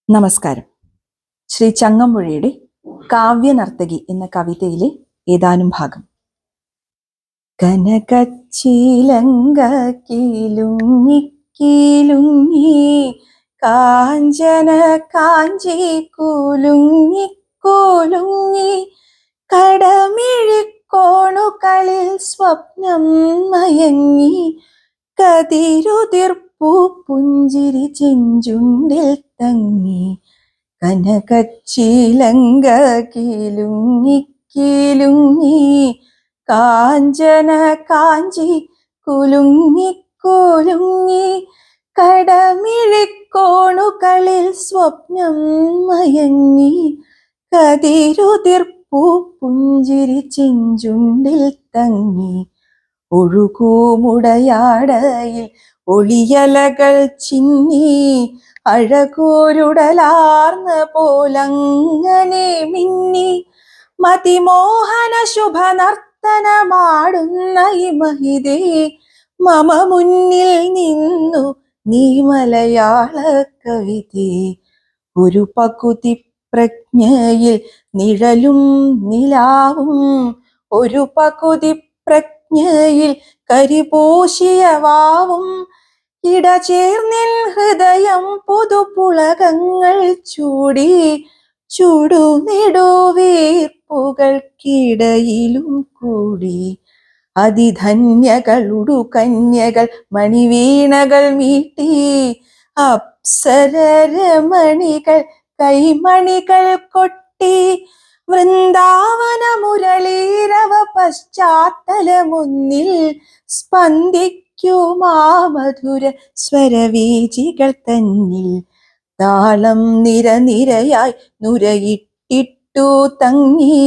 നമസ്കാരം. ശ്രീ ചങ്ങമ്പുഴയുടെ കാവ്യനർത്തകി എന്ന കവിതയിലെ ഏതാനും ഭാഗം. കനകച്ചിലങ്ക കീലുങ്ങി കീലുങ്ങി കാഞ്ചന കാഞ്ചി കൂലുങ്ങി കൂലുങ്ങി കടമിഴിക്കോണുകളിൽ സ്വപ്നം മയങ്ങി കതിരുതിർപ്പൂ പുഞ്ചിരി ചെഞ്ചുണ്ടിൽ തങ്ങി. കനകച്ചിലങ്ക കീലുങ്ങി കീലുങ്ങി കാഞ്ചന കാഞ്ചി കുലുങ്ങി കുലുങ്ങി കടമിഴിക്കോണുകളിൽ സ്വപ്നം മയങ്ങി കതിരുതിർപ്പൂ പുഞ്ചിരി ചെഞ്ചുണ്ടിൽ തങ്ങി. ഒഴുകൂമുടയാടയിൽ ഒളിയലകൾ ചിന്നി അഴകൂരുടലാർന്ന പോലങ്ങനെ മിന്നി മതിമോഹന ശുഭനർത്തനമാടുന്ന ഈ മഹിതേ മമ മുന്നിൽ നിന്നു നീ മലയാള കവിതേ. ഒരു പകുതി പ്രജ്ഞയിൽ നിഴലും നിലാവും ഒരു പകുതി പ്രജ്ഞയിൽ കരിപൂശിയ വാവും ഇടചേർന്നിൻ ഹൃദയം പുതുപുളകങ്ങൾ ചൂടി ചുടുനെടുവീർപ്പുകൾക്കിടയിലും കൂടി. അതിധന്യകളുടു കന്യകൾ മണിവീണകൾ മീട്ടി അപ്സരരമണികൾ കൈമണികൾ കൊട്ടി വൃന്ദാവന മുരളീരവ പശ്ചാത്തലമൊന്നിൽ സ്പന്ദിക്കുമാ മധുര സ്വരവീചികൾ തന്നിൽ. താളം നിരനിരയായി നുരയിട്ടിട്ടു തങ്ങി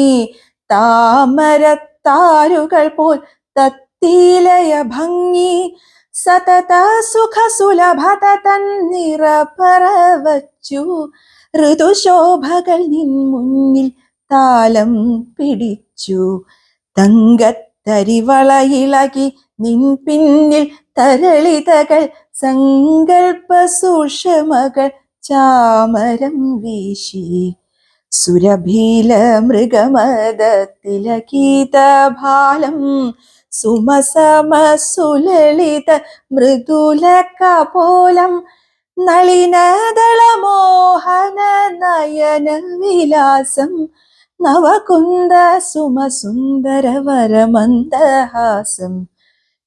താമരത്താരുകൾ പോൽ തത്തീലയ ഭംഗി സതത സുഖ സുലഭത തന്നിറപറവച്ചു ഋതുശോഭകൾ നിൻ മുന്നിൽ താലം പിടിച്ചു. തങ്കത്തരിവളയിളകി നിൻ പിന്നിൽ തരളിതകൾ സങ്കൽപ്പ സുഷമകൾ ചാമരം വീശി. സുരഭീല മൃഗമദ തിലകീത ഭാലം സുമസമ സുലളിത മൃദുല കപോലം നളിനദള മോഹന നയന വിലാസം നവകുന്ദ സുമസുന്ദര വരമന്ദഹാസം.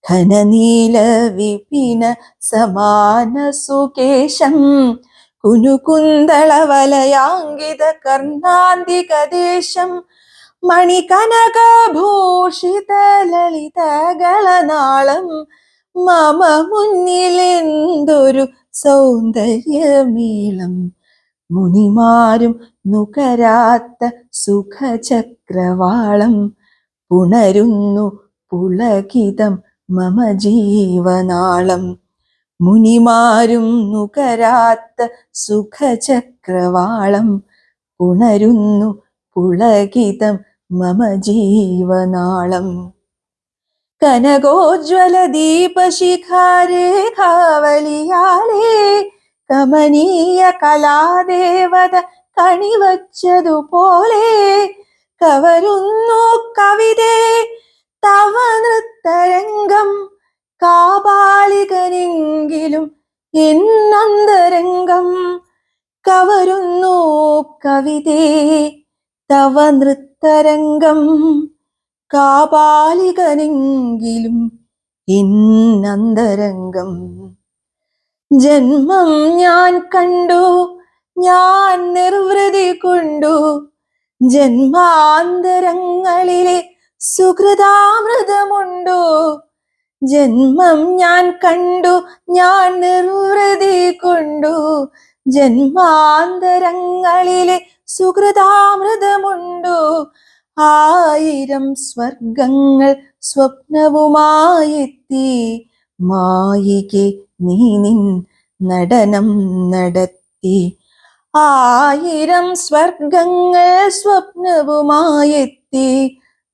ഘനനീല വിപിന സമാന സുകേശം കുനുകുന്തള വലയാങ്കിത കർണാന്തികദേശം മണികനകഭൂഷിത ലളിത ഗളനാളം മമ മുന്നിലെന്തൊരു സൗന്ദര്യമേളം. മുനിമാരും നുകരാത്ത സുഖചക്രവാളം പുണരുന്നു പുളകിതം മമ ജീവനാളം. മുനിമാരും നുകരാത്ത സുഖചക്രവാളം പുണരുന്നു പുളകിതം മമ ജീവനാളം. കനകോജ്വല ദീപശിഖാരേഖാവലിയാലേ കമനീയ കലാദേവത കണിവച്ചതുപോലെ കവരുന്നു കവിതേ തവ നൃത്തരംഗം. കാപാലികനെങ്കിലും എന്നന്തരംഗം കവരുന്നു കവിതേ തവ നൃത്തരംഗം. കാപാലികനെങ്കിലും എന്നന്തരംഗം. ജന്മം ഞാൻ കണ്ടു ഞാൻ നിർവൃതി കൊണ്ടു ജന്മാന്തരങ്ങളിലെ സുഹൃതാമൃതമുണ്ടു. ജന്മം ഞാൻ കണ്ടു ഞാൻ നിർവൃതി കൊണ്ടു ജന്മാന്തരങ്ങളിലെ സുഹൃതാമൃതമുണ്ടു. ആയിരം സ്വർഗങ്ങൾ സ്വപ്നവുമായെത്തി മായികെ നീ നിൻ നടനം നടത്തി. ആയിരം സ്വർഗങ്ങൾ സ്വപ്നവുമായെത്തി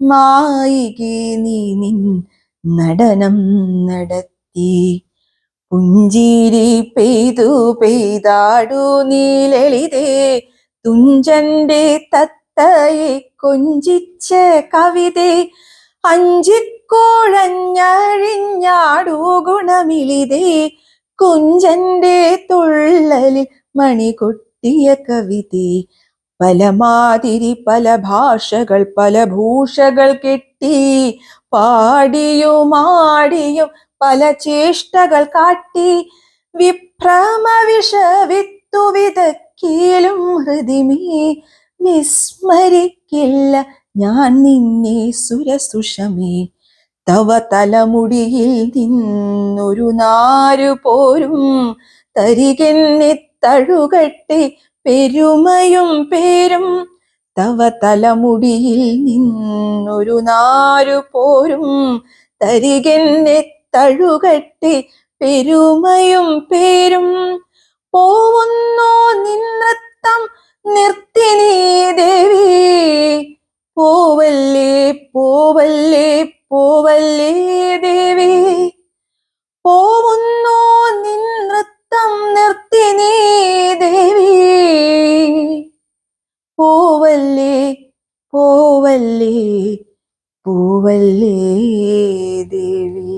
മായികെ നീ നിൻ നടനം നടത്തി. പുഞ്ചിരി പെയ്തു പെയ്താടു നീ ലളിതേ, തുഞ്ചന്റെ തത്തയെ കൊഞ്ചിച്ച കവിതേ, അഞ്ചിക്കോഴഞ്ഞഴിഞ്ഞാടു ഗുണമിളിതേ, കുഞ്ചന്റെ തുള്ളലിൽ മണി കൊട്ടിയ കവിതേ. പലമാതിരി പല ഭാഷകൾ പല ഭൂഷകൾ കെട്ടി, പാടിയുമാടിയും പല ചേഷ്ടകൾ കാട്ടി, വിഭ്രമ വിഷവിത്തു വിതക്കിലും ഹൃദിമേ, വിസ്മരിക്കില്ല ഞാൻ നിന്നെ സുരസുഷമേ. തവ തലമുടിയിൽ നിന്നൊരു നാരു പോരും തരികെന്നിത്തഴുകട്ടെ പെരുമയും പേരും. തവ തലമുടിയിൽ നിന്നൊരു നാരു പോരും തരികെന്നിത്തഴുകട്ടെ പെരുമയും പേരും. പോവുന്നോ നിൻ നൃത്തം നിർത്തി നീ ദേവി, പോവല്ലേ പോവല്ലേ പോവല്ലേ ദേവി. പോവുന്നോ നിൻ നൃത്തം നിർത്തി നീ ദേവി, പോവല്ലേ പോവല്ലേ പോവല്ലേ ദേവി.